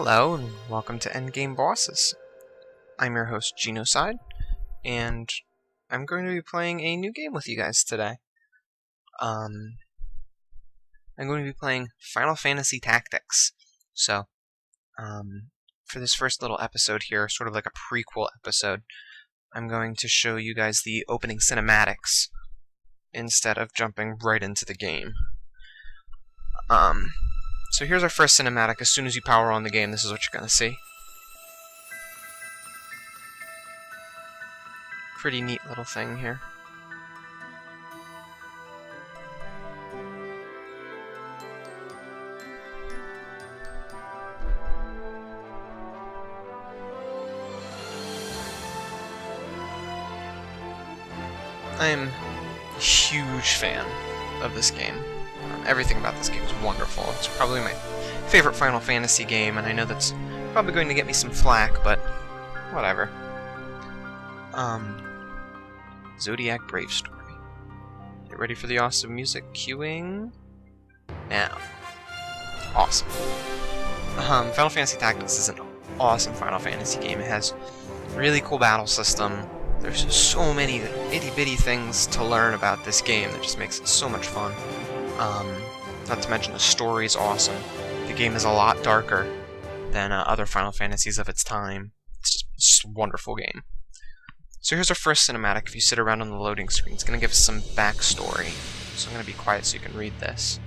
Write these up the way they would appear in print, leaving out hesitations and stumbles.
Hello and welcome to Endgame Bosses. I'm your host Ginocide, and I'm going to be playing a new game with you guys today. I'm going to be playing Final Fantasy Tactics. So, for this first little episode here, sort of like a prequel episode, I'm going to show you guys the opening cinematics instead of jumping right into the game. So here's our first cinematic. As soon as you power on the game, this is what you're going to see. Pretty neat little thing here. I am a huge fan of this game. Everything about this game is wonderful. It's probably my favorite Final Fantasy game, and I know that's probably going to get me some flack, but whatever. Zodiac Brave Story. Get ready for the awesome music. Cueing now. Awesome. Final Fantasy Tactics is an awesome Final Fantasy game. It has a really cool battle system. There's just so many itty-bitty things to learn about this game that just makes it so much fun. Not to mention the story is awesome. The game is a lot darker than other Final Fantasies of its time. It's just a wonderful game. So here's our first cinematic. If you sit around on the loading screen, it's going to give us some backstory. So I'm going to be quiet so you can read this.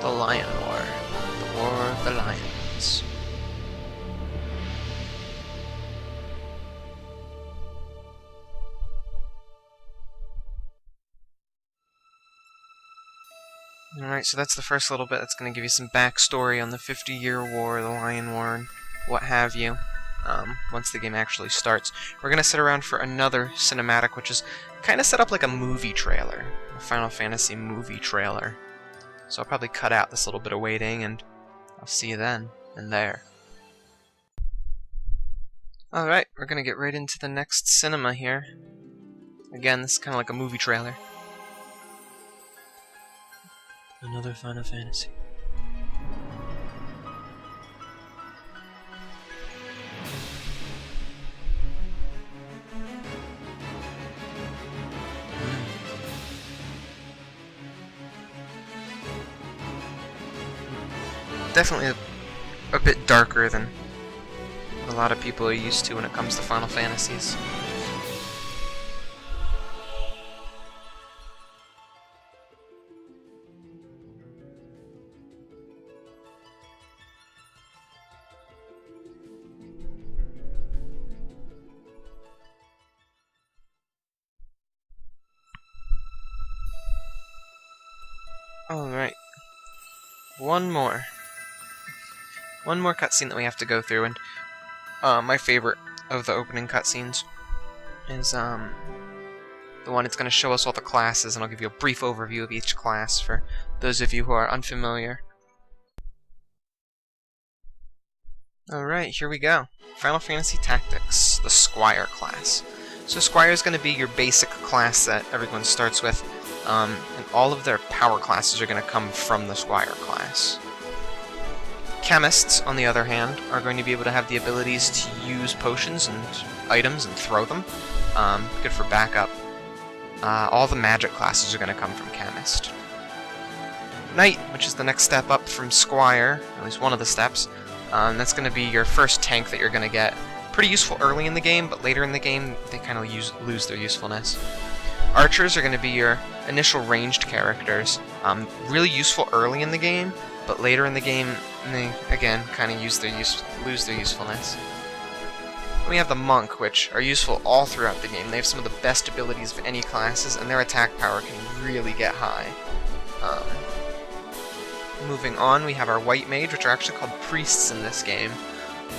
The Lion War. The War of the Lions. Alright, so that's the first little bit. That's going to give you some backstory on the 50-year war, the Lion War, and what have you. Once the game actually starts. We're going to sit around for another cinematic, which is kind of set up like a movie trailer. A Final Fantasy movie trailer. So I'll probably cut out this little bit of waiting, and I'll see you then and there. Alright, we're going to get right into the next cinema here. Again, this is kind of like a movie trailer. Another Final Fantasy. Definitely a bit darker than a lot of people are used to when it comes to Final Fantasies. Alright. One more cutscene that we have to go through, and my favorite of the opening cutscenes is the one that's going to show us all the classes, and I'll give you a brief overview of each class for those of you who are unfamiliar. Alright, here we go. Final Fantasy Tactics, the Squire class. So Squire is going to be your basic class that everyone starts with, and all of their power classes are going to come from the Squire class. Chemists, on the other hand, are going to be able to have the abilities to use potions and items and throw them. Good for backup. All the magic classes are going to come from Chemist. Knight, which is the next step up from Squire, at least one of the steps. That's going to be your first tank that you're going to get. Pretty useful early in the game, but later in the game, they kind of lose their usefulness. Archers are going to be your initial ranged characters. Really useful early in the game, but later in the game, they, again, kind of lose their usefulness. Then we have the Monk, which are useful all throughout the game. They have some of the best abilities of any classes, and their attack power can really get high. Moving on, we have our White Mage, which are actually called Priests in this game.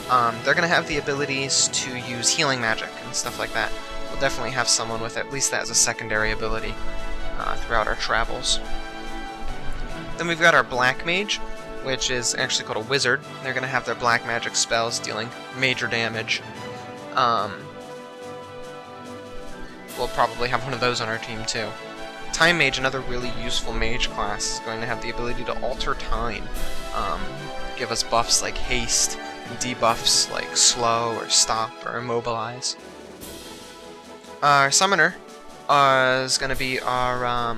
They're going to have the abilities to use healing magic and stuff like that. We'll definitely have someone with at least that as a secondary ability throughout our travels. Then we've got our Black Mage, which is actually called a Wizard. They're going to have their black magic spells dealing major damage. We'll probably have one of those on our team too. Time Mage, another really useful mage class, is going to have the ability to alter time. Give us buffs like haste, and debuffs like slow, or stop, or immobilize. Our Summoner is going to be our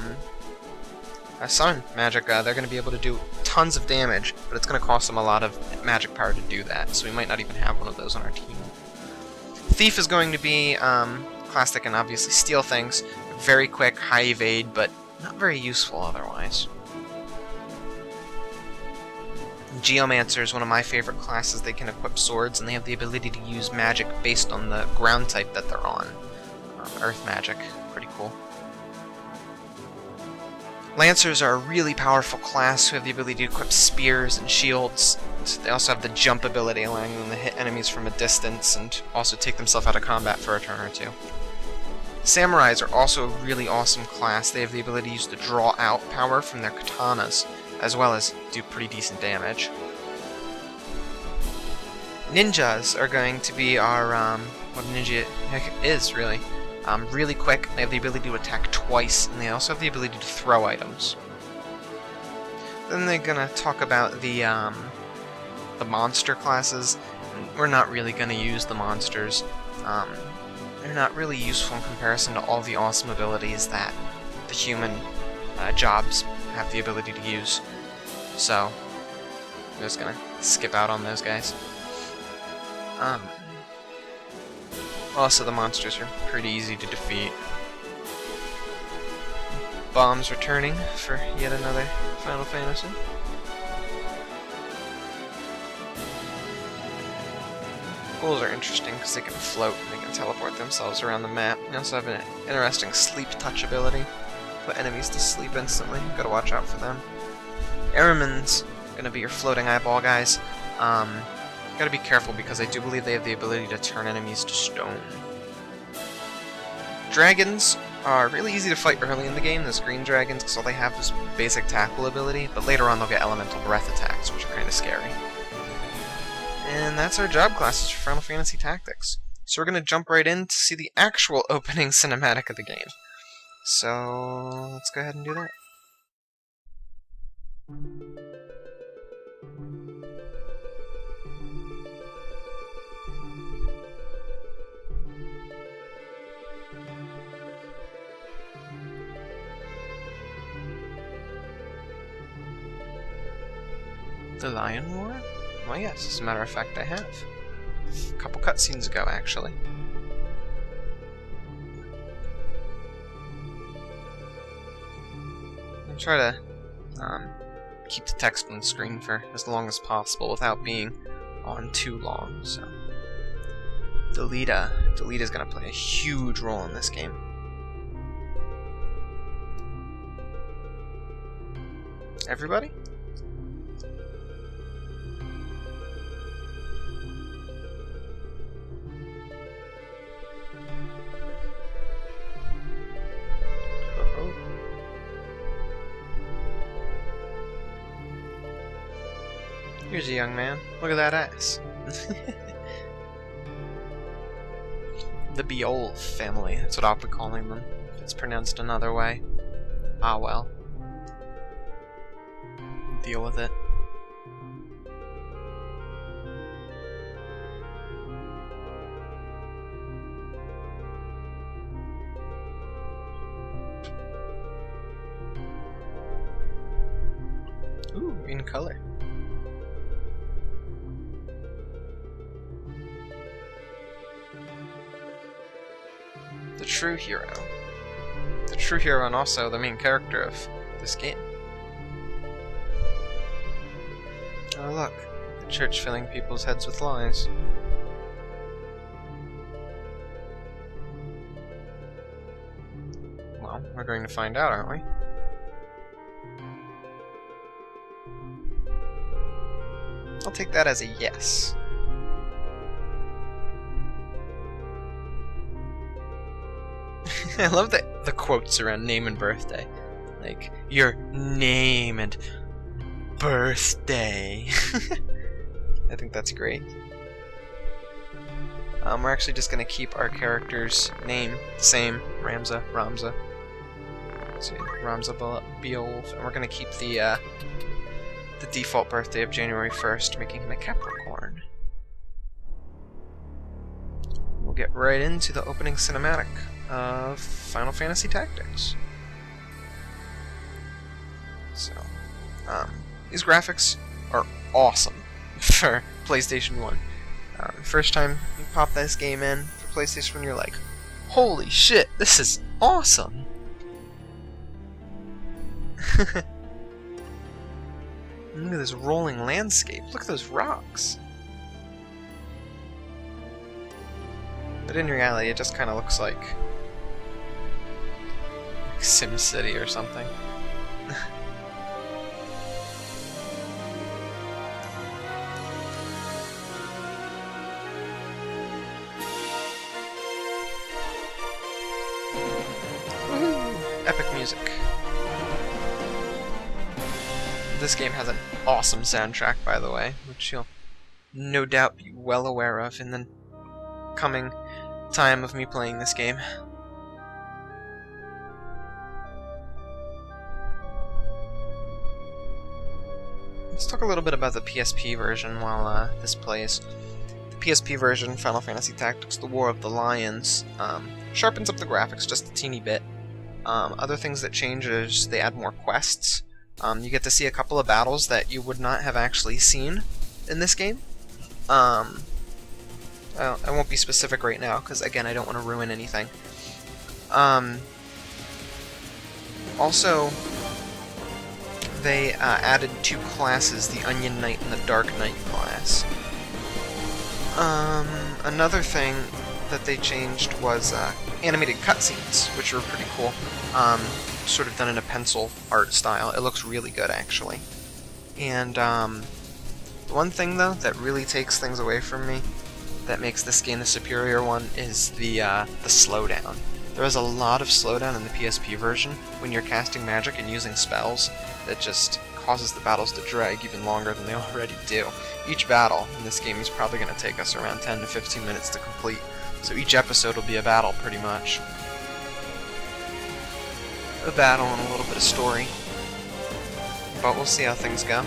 summon magic. They're going to be able to do tons of damage, but it's going to cost them a lot of magic power to do that, so we might not even have one of those on our team. Thief is going to be class that can obviously steal things. Very quick, high evade, but not very useful otherwise. Geomancer is one of my favorite classes. They can equip swords, and they have the ability to use magic based on the ground type that they're on. Earth magic. Pretty cool. Lancers are a really powerful class who have the ability to equip spears and shields. They also have the jump ability, allowing them to hit enemies from a distance and also take themselves out of combat for a turn or two. Samurais are also a really awesome class. They have the ability to use the draw out power from their katanas, as well as do pretty decent damage. Ninjas are going to be our, what a ninja is, really. Really quick, they have the ability to attack twice, and they also have the ability to throw items. Then they're gonna talk about the monster classes. We're not really gonna use the monsters. They're not really useful in comparison to all the awesome abilities that the human jobs have the ability to use. So, I'm just gonna skip out on those guys. Also, the monsters are pretty easy to defeat. Bombs returning for yet another Final Fantasy. Ghouls are interesting because they can float and they can teleport themselves around the map. They also have an interesting sleep touch ability. Put enemies to sleep instantly. Gotta watch out for them. Airman's gonna be your floating eyeball guys. Gotta be careful because I do believe they have the ability to turn enemies to stone. Dragons are really easy to fight early in the game, those green dragons, because all they have is basic tackle ability, but later on they'll get elemental breath attacks, which are kind of scary. And that's our job classes for Final Fantasy Tactics. So we're going to jump right in to see the actual opening cinematic of the game. So let's go ahead and do that. The Lion War? Well, yes, as a matter of fact, I have. A couple cutscenes ago, actually. I'll try to keep the text on the screen for as long as possible without being on too long, so... Delita's gonna play a huge role in this game. Everybody? Here's a young man. Look at that ass. The Beol family, that's what I'll be calling them. It's pronounced another way. Ah well. Deal with it. Ooh, green color. The true hero. The true hero and also the main character of this game. Oh look, the church filling people's heads with lies. Well, we're going to find out, aren't we? I'll take that as a yes. I love the quotes around name and birthday. Like, your name and birthday. I think that's great. We're actually just going to keep our character's name the same, Ramza. Let's see, Ramza Beowulf, and we're going to keep the default birthday of January 1st, making him a Capricorn. We'll get right into the opening cinematic of Final Fantasy Tactics. So, these graphics are awesome for PlayStation 1. First time you pop this game in for PlayStation 1, you're like, holy shit, this is awesome! Look at this rolling landscape. Look at those rocks. But in reality, it just kind of looks like SimCity or something. Epic music. This game has an awesome soundtrack, by the way, which you'll no doubt be well aware of in the coming time of me playing this game. Let's talk a little bit about the PSP version while this plays. The PSP version, Final Fantasy Tactics: The War of the Lions, sharpens up the graphics just a teeny bit. Other things that change is they add more quests. You get to see a couple of battles that you would not have actually seen in this game. I won't be specific right now, because again, I don't want to ruin anything. Also, they added two classes, the Onion Knight and the Dark Knight class. Another thing that they changed was animated cutscenes, which were pretty cool. Sort of done in a pencil art style. It looks really good, actually. And the one thing, though, that really takes things away from me, that makes this game the superior one, is the slowdown. There is a lot of slowdown in the PSP version when you're casting magic and using spells that just causes the battles to drag even longer than they already do. Each battle in this game is probably going to take us around 10 to 15 minutes to complete, so each episode will be a battle, pretty much. A battle and a little bit of story. But we'll see how things go.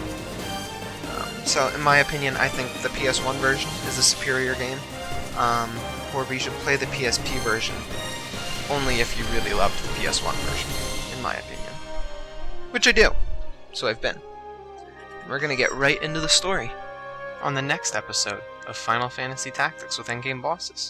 So, in my opinion, I think the PS1 version is a superior game. Or we should play the PSP version only if you really loved the PS1 version, in my opinion. Which I do. So I've been. We're gonna get right into the story on the next episode of Final Fantasy Tactics with Endgame Bosses.